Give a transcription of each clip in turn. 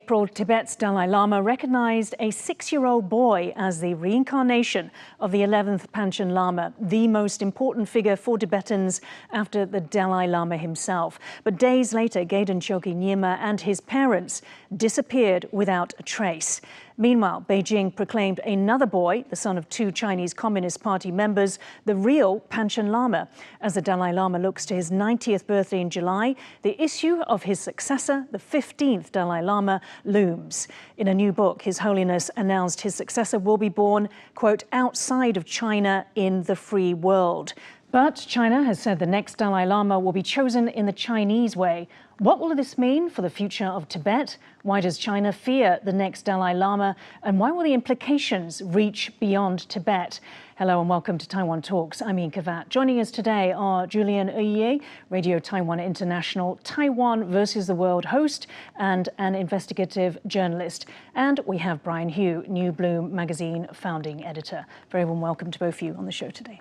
April, Tibet's Dalai Lama recognized a 6-year-old boy as the reincarnation of the 11th Panchen Lama, the most important figure for Tibetans after the Dalai Lama himself. But days later, Gaden Choki Nyima and his parents disappeared without a trace. Meanwhile, Beijing proclaimed another boy, the son of 2 Chinese Communist Party members, the real Panchen Lama. As the Dalai Lama looks to his 90th birthday in July, the issue of his successor, the 15th Dalai Lama, looms. In a new book, His Holiness announced his successor will be born, quote, outside of China in the free world. But China has said the next Dalai Lama will be chosen in the Chinese way. What will this mean for the future of Tibet? Why does China fear the next Dalai Lama? And why will the implications reach beyond Tibet? Hello and welcome to Taiwan Talks. I'm Ian Kavat. Joining us today are Julian Oye, Radio Taiwan International, Taiwan versus the World host and an investigative journalist. And we have Brian Hugh, New Bloom magazine founding editor. Very warm welcome to both of you on the show today.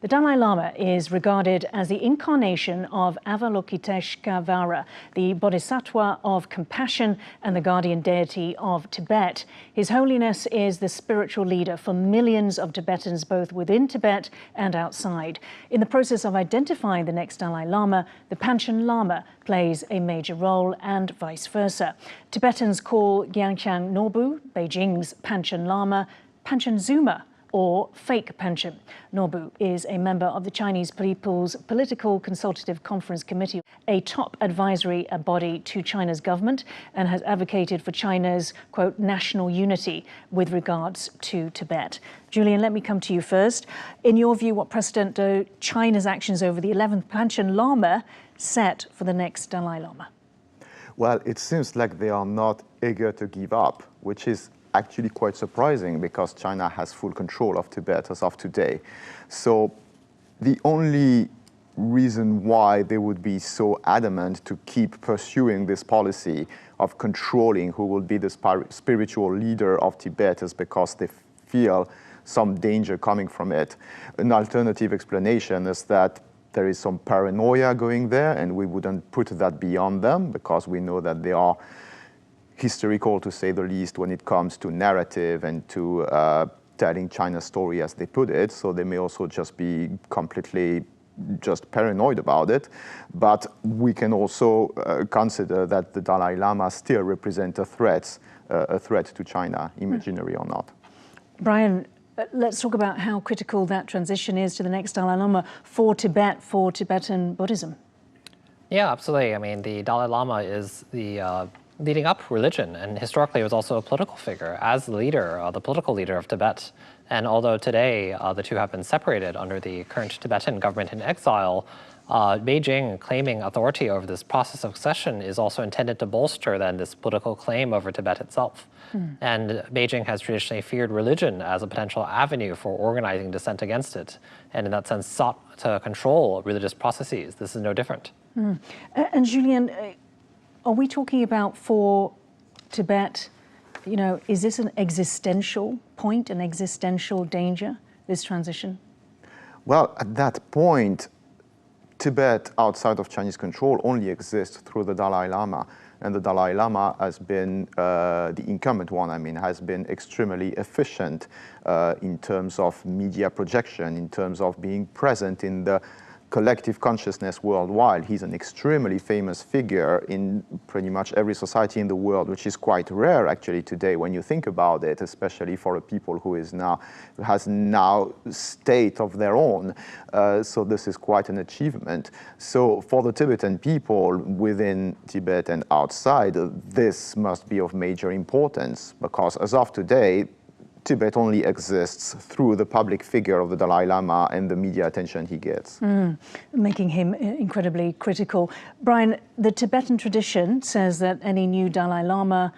The Dalai Lama is regarded as the incarnation of Avalokiteshvara, the bodhisattva of compassion and the guardian deity of Tibet. His Holiness is the spiritual leader for millions of Tibetans, both within Tibet and outside. In the process of identifying the next Dalai Lama, the Panchen Lama plays a major role and vice versa. Tibetans call Gyaltsang Norbu, Beijing's Panchen Lama, Panchen Zuma, or fake Panchen. Norbu is a member of the Chinese People's Political Consultative Conference Committee, a top advisory body to China's government, and has advocated for China's, quote, national unity with regards to Tibet. Julian, let me come to you first. In your view, what precedent do China's actions over the 11th Panchen Lama set for the next Dalai Lama? Well, it seems like they are not eager to give up, which is actually quite surprising because China has full control of Tibet as of today. So the only reason why they would be so adamant to keep pursuing this policy of controlling who will be the spiritual leader of Tibet is because they feel some danger coming from it. An alternative explanation is that there is some paranoia going there, and we wouldn't put that beyond them because we know that they are historical, to say the least, when it comes to narrative and to telling China's story, as they put it. So they may also just be completely just paranoid about it. But we can also consider that the Dalai Lama still represent a threat to China, imaginary or not. Brian, let's talk about how critical that transition is to the next Dalai Lama for Tibet, for Tibetan Buddhism. Yeah, absolutely. I mean, the Dalai Lama is the leading up religion, and historically it was also a political figure as the leader, the political leader of Tibet. And although today the two have been separated under the current Tibetan government in exile, Beijing claiming authority over this process of succession is also intended to bolster then this political claim over Tibet itself. And Beijing has traditionally feared religion as a potential avenue for organizing dissent against it, and in that sense sought to control religious processes. This is no different. And Julien, are we talking about for Tibet, you know, is this an existential point, an existential danger, this transition? Well, at that point, Tibet outside of Chinese control only exists through the Dalai Lama. And the Dalai Lama has been, the incumbent one, I mean, has been extremely efficient in terms of media projection, in terms of being present in the collective consciousness worldwide. He's an extremely famous figure in pretty much every society in the world, which is quite rare actually today when you think about it, especially for a people who has now state of their own. So this is quite an achievement. So for the Tibetan people within Tibet and outside, this must be of major importance because as of today, Tibet only exists through the public figure of the Dalai Lama and the media attention he gets. Making him incredibly critical. Brian, the Tibetan tradition says that any new Dalai Lama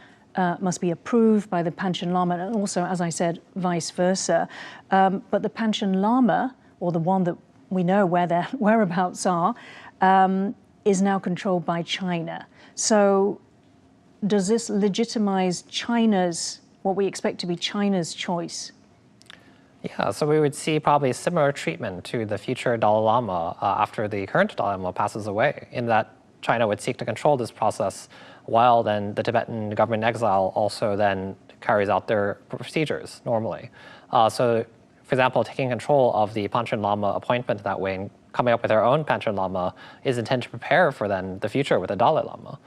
must be approved by the Panchen Lama, and also, as I said, vice versa. But the Panchen Lama, or the one that we know where their whereabouts are, is now controlled by China. So does this legitimize China's, what we expect to be China's choice? Yeah, so we would see probably similar treatment to the future Dalai Lama after the current Dalai Lama passes away, in that China would seek to control this process while then the Tibetan government in exile also then carries out their procedures normally. So, for example, taking control of the Panchen Lama appointment that way and coming up with their own Panchen Lama is intended to prepare for then the future with the Dalai Lama.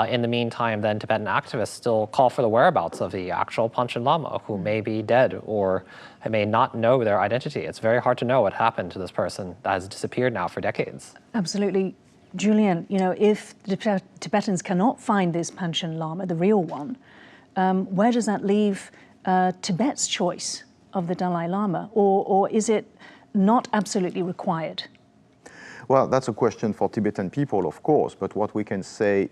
In the meantime, then Tibetan activists still call for the whereabouts of the actual Panchen Lama, who may be dead or may not know their identity. It's very hard to know what happened to this person that has disappeared now for decades. Absolutely. Julian, if the Tibetans cannot find this Panchen Lama, the real one, where does that leave Tibet's choice of the Dalai Lama? Or is it not absolutely required? Well, that's a question for Tibetan people, of course, but what we can say,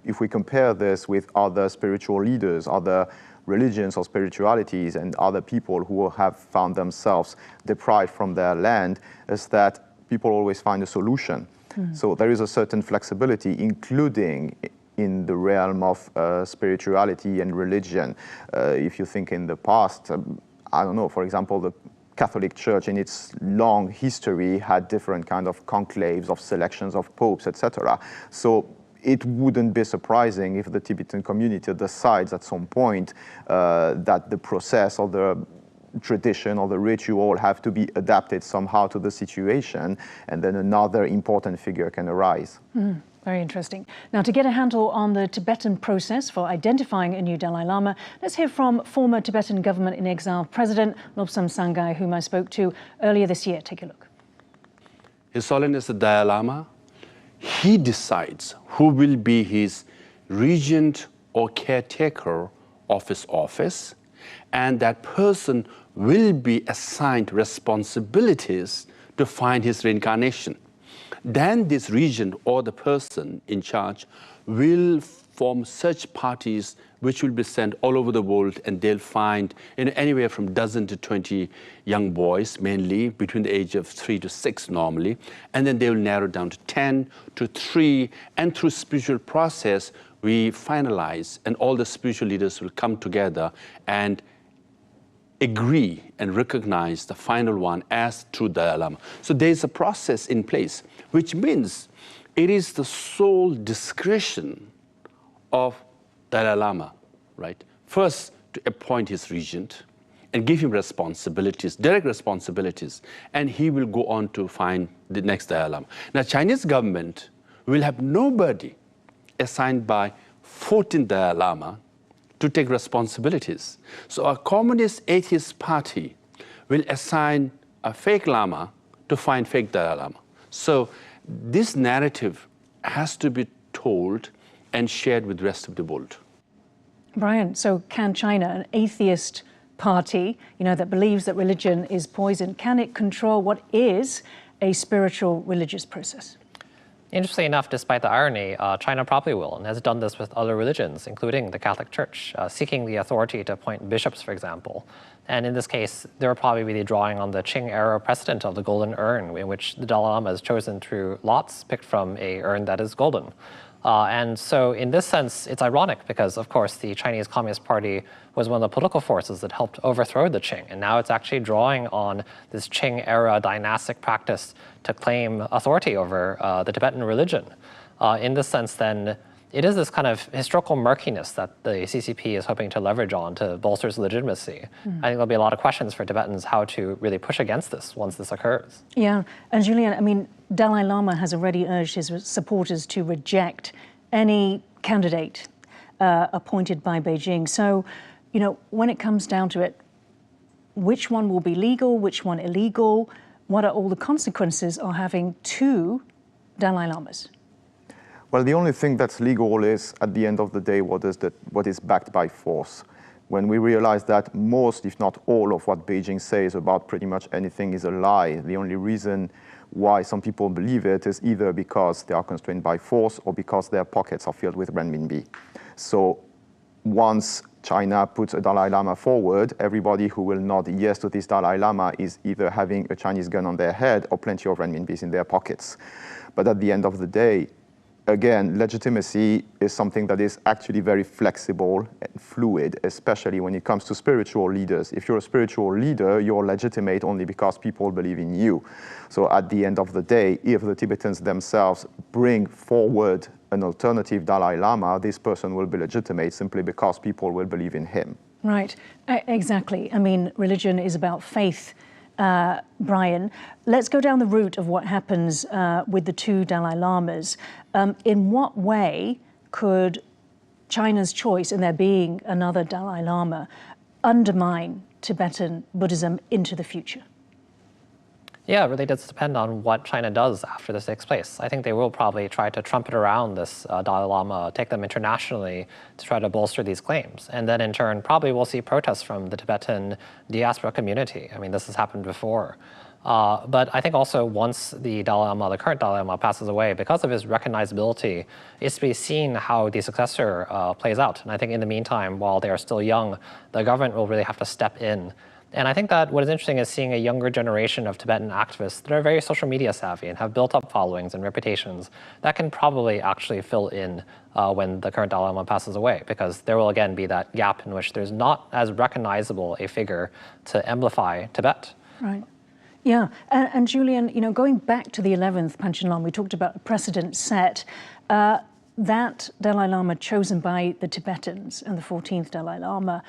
if we compare this with other spiritual leaders, other religions or spiritualities, and other people who have found themselves deprived from their land, is that people always find a solution. So there is a certain flexibility, including in the realm of spirituality and religion. If you think in the past, I don't know, for example, the Catholic Church in its long history had different kind of conclaves of selections of popes, etc. So it wouldn't be surprising if the Tibetan community decides at some point that the process or the tradition or the ritual have to be adapted somehow to the situation, and then another important figure can arise. Very interesting. Now, to get a handle on the Tibetan process for identifying a new Dalai Lama, let's hear from former Tibetan government in exile President Lobsang Sangay, whom I spoke to earlier this year. Take a look. His Holiness the Dalai Lama, he decides who will be his regent or caretaker of his office, and that person will be assigned responsibilities to find his reincarnation. Then this regent or the person in charge will form search parties which will be sent all over the world, and they'll find anywhere from 12 to 20 young boys, mainly between the age of 3 to 6 normally, and then they will narrow down to 10 to 3, and through spiritual process we finalize, and all the spiritual leaders will come together and agree and recognize the final one as true Dalai Lama. So there's a process in place, which means it is the sole discretion of Dalai Lama, right? First, to appoint his regent and give him responsibilities, direct responsibilities, and he will go on to find the next Dalai Lama. Now, Chinese government will have nobody assigned by 14th Dalai Lama to take responsibilities. So a communist atheist party will assign a fake Lama to find fake Dalai Lama. So this narrative has to be told and shared with the rest of the world. Brian, so can China, an atheist party, that believes that religion is poison, can it control what is a spiritual religious process? Interestingly enough, despite the irony, China probably will, and has done this with other religions, including the Catholic Church, seeking the authority to appoint bishops, for example. And in this case, they're probably really drawing on the Qing era precedent of the golden urn, in which the Dalai Lama is chosen through lots picked from an urn that is golden. And so in this sense, it's ironic because, of course, the Chinese Communist Party was one of the political forces that helped overthrow the Qing. And now it's actually drawing on this Qing-era dynastic practice to claim authority over the Tibetan religion. In this sense, then, it is this kind of historical murkiness that the CCP is hoping to leverage on to bolster its legitimacy. I think there'll be a lot of questions for Tibetans how to really push against this once this occurs. Yeah, and Julian, Dalai Lama has already urged his supporters to reject any candidate appointed by Beijing. So, when it comes down to it, which one will be legal, which one illegal? What are all the consequences of having two Dalai Lamas? Well, the only thing that's legal is, at the end of the day, what is backed by force. When we realize that most, if not all, of what Beijing says about pretty much anything is a lie, the only reason why some people believe it is either because they are constrained by force or because their pockets are filled with renminbi. So once China puts a Dalai Lama forward, everybody who will nod yes to this Dalai Lama is either having a Chinese gun on their head or plenty of renminbis in their pockets. But at the end of the day, again, legitimacy is something that is actually very flexible and fluid, especially when it comes to spiritual leaders. If you're a spiritual leader, you're legitimate only because people believe in you. So at the end of the day, if the Tibetans themselves bring forward an alternative Dalai Lama, this person will be legitimate simply because people will believe in him. Right, exactly. I mean, religion is about faith, Brian. Let's go down the route of what happens with the two Dalai Lamas. In what way could China's choice in there being another Dalai Lama undermine Tibetan Buddhism into the future? Yeah, it really does depend on what China does after this takes place. I think they will probably try to trumpet around this Dalai Lama, take them internationally to try to bolster these claims. And then in turn, probably we'll see protests from the Tibetan diaspora community. I mean, this has happened before. But I think also once the Dalai Lama, the current Dalai Lama, passes away, because of his recognizability, it's to be seen how the successor plays out. And I think in the meantime, while they are still young, the government will really have to step in. And I think that what is interesting is seeing a younger generation of Tibetan activists that are very social media savvy and have built up followings and reputations that can probably actually fill in when the current Dalai Lama passes away, because there will again be that gap in which there's not as recognizable a figure to amplify Tibet. Right. Yeah, and Julian, you know, going back to the 11th Panchen Lama, we talked about a precedent set. That Dalai Lama chosen by the Tibetans and the 14th Dalai Lama,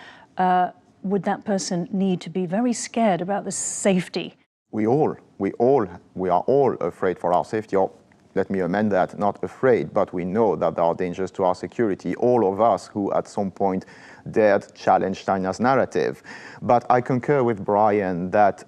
would that person need to be very scared about the safety? We are all afraid for our safety. Or, let me amend that, not afraid, but we know that there are dangers to our security. All of us who at some point dared challenge China's narrative. But I concur with Brian that,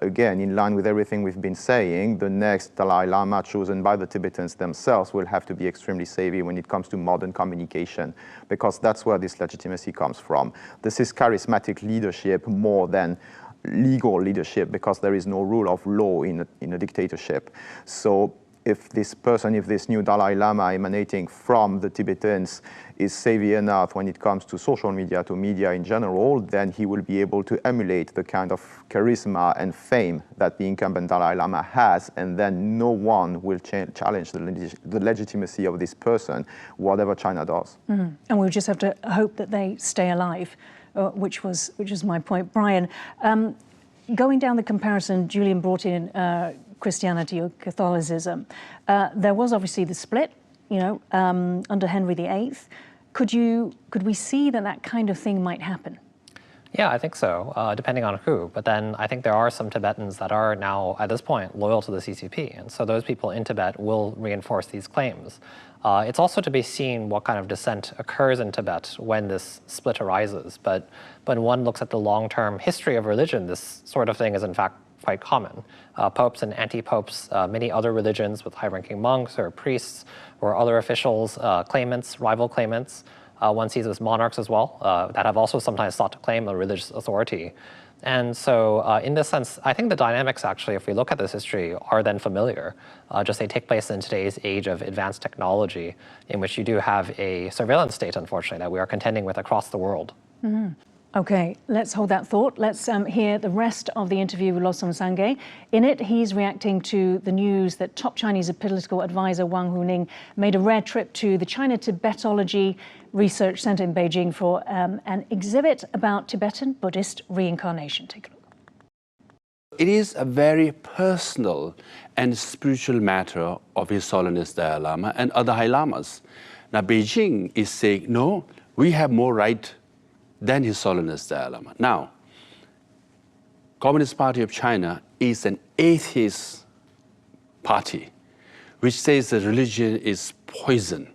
again, in line with everything we've been saying, the next Dalai Lama chosen by the Tibetans themselves will have to be extremely savvy when it comes to modern communication, because that's where this legitimacy comes from. This is charismatic leadership more than legal leadership, because there is no rule of law in a dictatorship. So if this new Dalai Lama emanating from the Tibetans is savvy enough when it comes to social media, to media in general, then he will be able to emulate the kind of charisma and fame that the incumbent Dalai Lama has, and then no one will challenge the legitimacy of this person, whatever China does. Mm-hmm. And we'll just have to hope that they stay alive, which was my point. Brian, going down the comparison, Julian brought in Christianity or Catholicism. There was obviously the split, you know, under Henry VIII. Could we see that kind of thing might happen? Yeah, I think so, depending on who. But then I think there are some Tibetans that are now, at this point, loyal to the CCP. And so those people in Tibet will reinforce these claims. It's also to be seen what kind of dissent occurs in Tibet when this split arises. But when one looks at the long-term history of religion, this sort of thing is in fact quite common. Popes and anti-popes, many other religions with high-ranking monks or priests or other officials, claimants, rival claimants. One sees as monarchs as well, that have also sometimes sought to claim a religious authority. And so in this sense, I think the dynamics actually, if we look at this history, are then familiar. Just they take place in today's age of advanced technology, in which you do have a surveillance state, unfortunately, that we are contending with across the world. Mm-hmm. Okay, let's hold that thought. Let's hear the rest of the interview with Losum Sangay. In it, he's reacting to the news that top Chinese political advisor Wang Huning made a rare trip to the China Tibetology Research Center in Beijing for an exhibit about Tibetan Buddhist reincarnation. Take a look. It is a very personal and spiritual matter of His Holiness Dalai Lama and other High Lamas. Now, Beijing is saying, no, we have more right than His Holiness Dalai Lama. Now, Communist Party of China is an atheist party which says that religion is poison.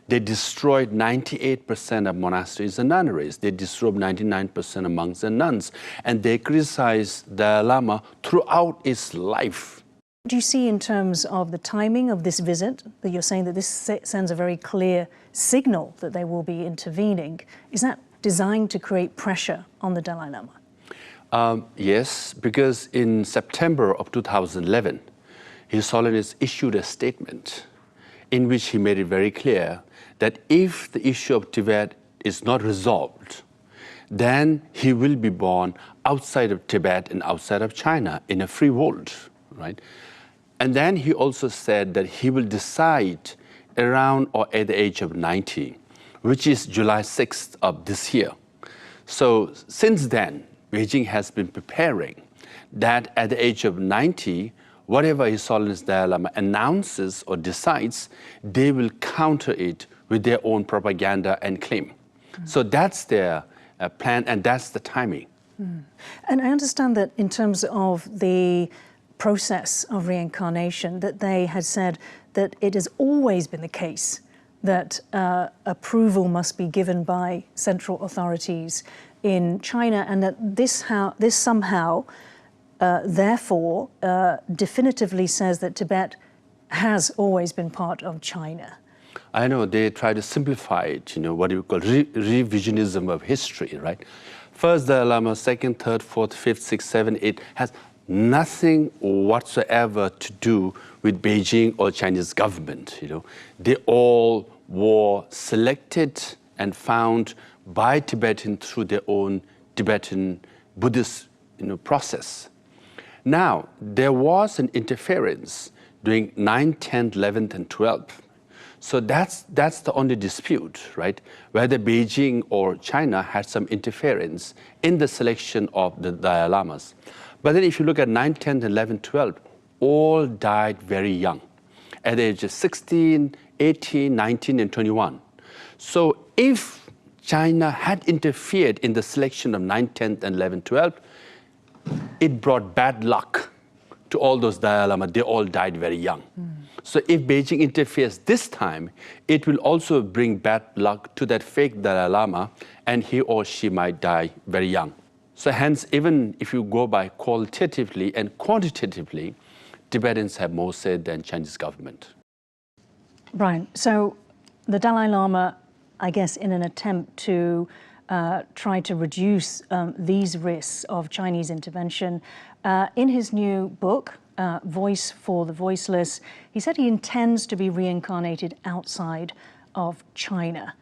They destroyed 98% of monasteries and nunneries. They destroyed 99% of monks and nuns. And they criticized Dalai Lama throughout his life. What do you see in terms of the timing of this visit, that you're saying that this sends a very clear signal that they will be intervening? Is that designed to create pressure on the Dalai Lama? Yes, because in September of 2011, His Holiness issued a statement in which he made it very clear that if the issue of Tibet is not resolved, then he will be born outside of Tibet and outside of China in a free world, right? And then he also said that he will decide around or at the age of 90, which is July 6th of this year. So since then, Beijing has been preparing that at the age of 90, whatever His Holiness Dalai Lama announces or decides, they will counter it with their own propaganda and claim. So that's their plan, and that's the timing. And I understand that in terms of the process of reincarnation, that they had said that it has always been the case that approval must be given by central authorities in China, and that this somehow, therefore, definitively says that Tibet has always been part of China. I know they try to simplify it, what you call revisionism of history, right? First Dalai Lama, second, third, fourth, fifth, sixth, seventh, eighth, has nothing whatsoever to do with Beijing or Chinese government. They all were selected and found by Tibetans through their own Tibetan Buddhist process. Now, there was an interference during 9th, 10th, 11th, and 12th. So that's the only dispute, right? Whether Beijing or China had some interference in the selection of the Dalai Lamas. But then if you look at 9th, 10th, 11th, 12th, all died very young, at the age of 16, 18, 19, and 21. So if China had interfered in the selection of 9th, 10th, and 11th, 12th, it brought bad luck to all those Dalai Lama. They all died very young. So if Beijing interferes this time, it will also bring bad luck to that fake Dalai Lama, and he or she might die very young. So hence, even if you go by qualitatively and quantitatively, Tibetans have more say than Chinese government. Brian, so the Dalai Lama, I guess, in an attempt to try to reduce these risks of Chinese intervention, in his new book, Voice for the Voiceless, he said he intends to be reincarnated outside of China.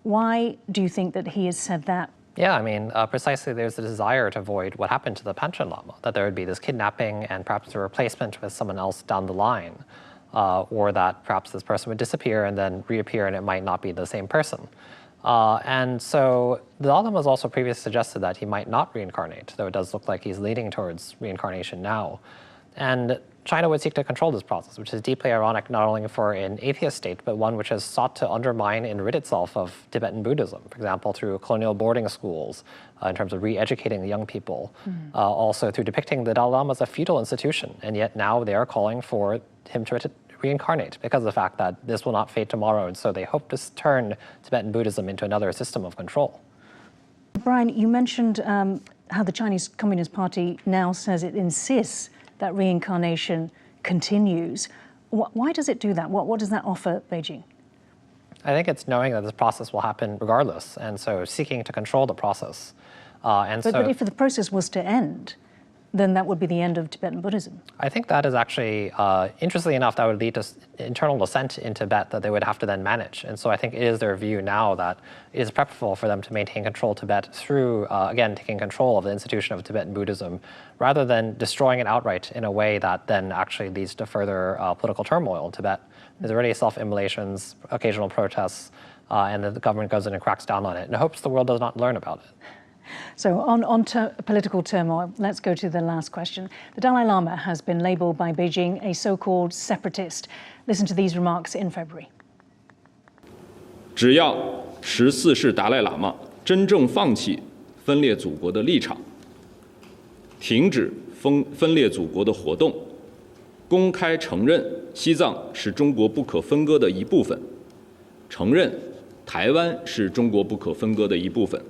Why do you think that he has said that? Yeah, I mean, precisely there's a desire to avoid what happened to the Panchen Lama, that there would be this kidnapping and perhaps a replacement with someone else down the line, or that perhaps this person would disappear and then reappear and it might not be the same person. And so the Dalai Lama has also previously suggested that he might not reincarnate, though it does look like he's leaning towards reincarnation now. And China would seek to control this process, which is deeply ironic not only for an atheist state, but one which has sought to undermine and rid itself of Tibetan Buddhism, for example, through colonial boarding schools, in terms of re-educating the young people, also through depicting the Dalai Lama as a feudal institution. And yet now they are calling for him to reincarnate because of the fact that this will not fade tomorrow. And so they hope to turn Tibetan Buddhism into another system of control. Brian, you mentioned how the Chinese Communist Party now says it insists that reincarnation continues. Why does it do that? What does that offer Beijing? I think it's knowing that this process will happen regardless, and so seeking to control the process. But if the process was to end, then that would be the end of Tibetan Buddhism. I think that is actually, interestingly enough, that would lead to internal dissent in Tibet that they would have to then manage. And so I think it is their view now that it is preferable for them to maintain control of Tibet through, again, taking control of the institution of Tibetan Buddhism, rather than destroying it outright in a way that then actually leads to further political turmoil in Tibet. There's already self-immolations, occasional protests, and the government goes in and cracks down on it and hopes the world does not learn about it. So on to political turmoil, let's go to the last question. The Dalai Lama has been labelled by Beijing a so-called separatist. Listen to these remarks in February. 只要14世达赖喇嘛真正放弃分裂祖国的立场，停止分裂祖国的活动，公开承认西藏是中国不可分割的一部分，承认台湾是中国不可分割的一部分，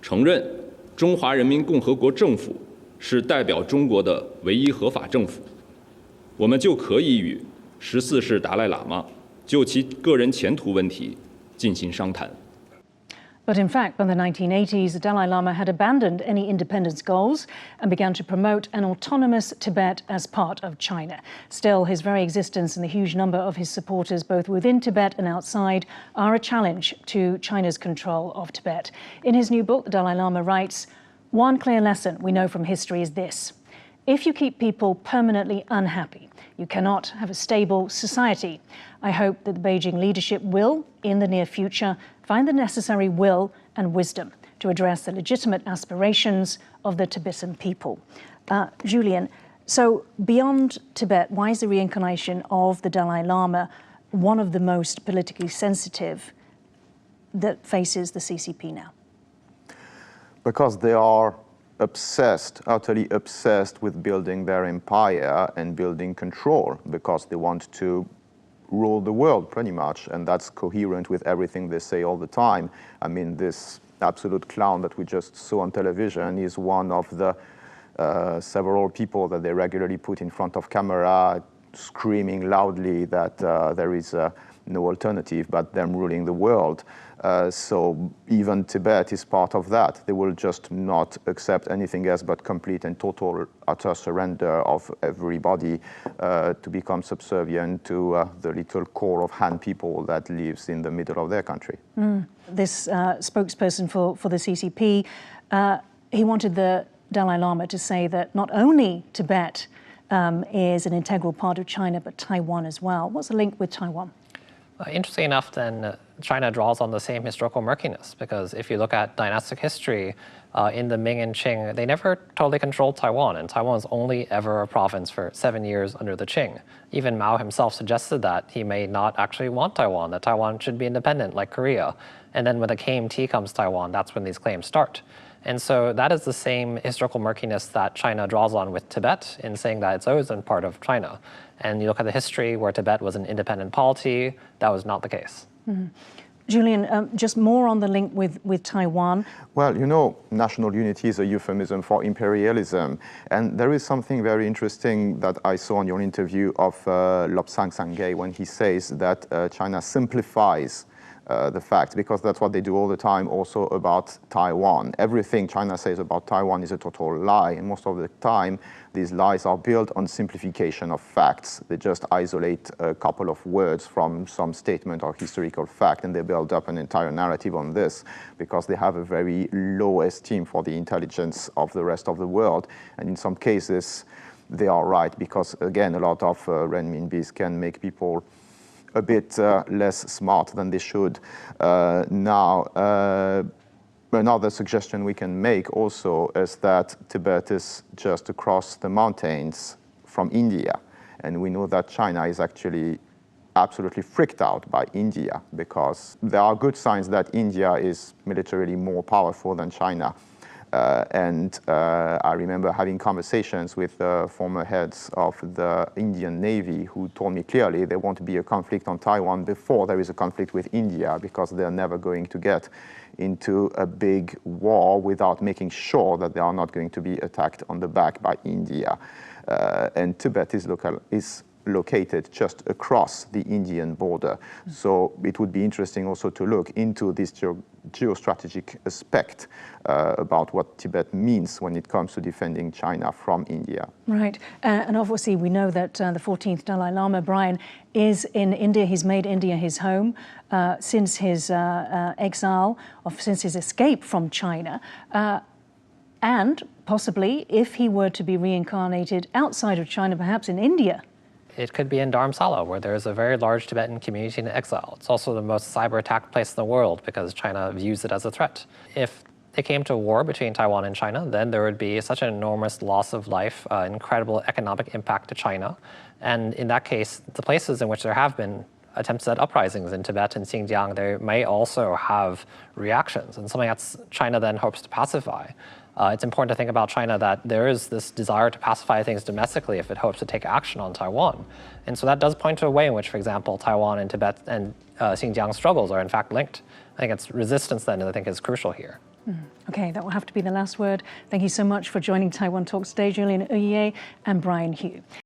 承认中华人民共和国政府是代表中国的唯一合法政府，我们就可以与14世达赖喇嘛就其个人前途问题进行商谈。 But in fact, by the 1980s, the Dalai Lama had abandoned any independence goals and began to promote an autonomous Tibet as part of China. Still, his very existence and the huge number of his supporters, both within Tibet and outside, are a challenge to China's control of Tibet. In his new book, the Dalai Lama writes, "One clear lesson we know from history is this. If you keep people permanently unhappy, you cannot have a stable society. I hope that the Beijing leadership will, in the near future, find the necessary will and wisdom to address the legitimate aspirations of the Tibetan people." Julian, So beyond Tibet, why is the reincarnation of the Dalai Lama one of the most politically sensitive that faces the CCP now? Because they are obsessed, utterly obsessed with building their empire and building control, because they want to rule the world pretty much, and that's coherent with everything they say all the time. I mean, this absolute clown that we just saw on television is one of the several people that they regularly put in front of camera screaming loudly that there is no alternative but them ruling the world. So even Tibet is part of that. They will just not accept anything else but complete and total utter surrender of everybody to become subservient to the little core of Han people that lives in the middle of their country. This spokesperson for the CCP, he wanted the Dalai Lama to say that not only Tibet is an integral part of China, but Taiwan as well. What's the link with Taiwan? Interesting enough, then, China draws on the same historical murkiness, because if you look at dynastic history, in the Ming and Qing, they never totally controlled Taiwan, and Taiwan was only ever a province for 7 years under the Qing. Even Mao himself suggested that he may not actually want Taiwan, that Taiwan should be independent like Korea. And then when the KMT comes to Taiwan, that's when these claims start. And so that is the same historical murkiness that China draws on with Tibet in saying that it's always been part of China. And you look at the history where Tibet was an independent polity, that was not the case. Julian, just more on the link with Taiwan. Well, you know, national unity is a euphemism for imperialism. And there is something very interesting that I saw in your interview of Lobsang Sangay when he says that China simplifies the fact, because that's what they do all the time also about Taiwan. Everything China says about Taiwan is a total lie, and most of the time these lies are built on simplification of facts. They just isolate a couple of words from some statement or historical fact, and they build up an entire narrative on this, because they have a very low esteem for the intelligence of the rest of the world. And in some cases they are right, because again, a lot of renminbis can make people a bit less smart than they should. Another suggestion we can make also is that Tibet is just across the mountains from India. And we know that China is actually absolutely freaked out by India, because there are good signs that India is militarily more powerful than China. I remember having conversations with former heads of the Indian Navy who told me clearly there won't be a conflict on Taiwan before there is a conflict with India, because they're never going to get into a big war without making sure that they are not going to be attacked on the back by India. And Tibet is located just across the Indian border. So it would be interesting also to look into this geostrategic aspect about what Tibet means when it comes to defending China from India. Right, and obviously we know that the 14th Dalai Lama, Brian, is in India. He's made India his home since his exile, or since his escape from China. And possibly, if he were to be reincarnated outside of China, perhaps in India. It could be in Dharamsala, where there's a very large Tibetan community in exile. It's also the most cyber-attacked place in the world, because China views it as a threat. If it came to a war between Taiwan and China, then there would be such an enormous loss of life, incredible economic impact to China. And in that case, the places in which there have been attempts at uprisings in Tibet and Xinjiang, they may also have reactions, and something that China then hopes to pacify. It's important to think about China that there is this desire to pacify things domestically if it hopes to take action on Taiwan. And so that does point to a way in which, for example, Taiwan and Tibet and Xinjiang struggles are in fact linked. I think it's resistance then that I think is crucial here. Okay, that will have to be the last word. Thank you so much for joining Taiwan Talks today, Julian Ouyé and Brian Hu.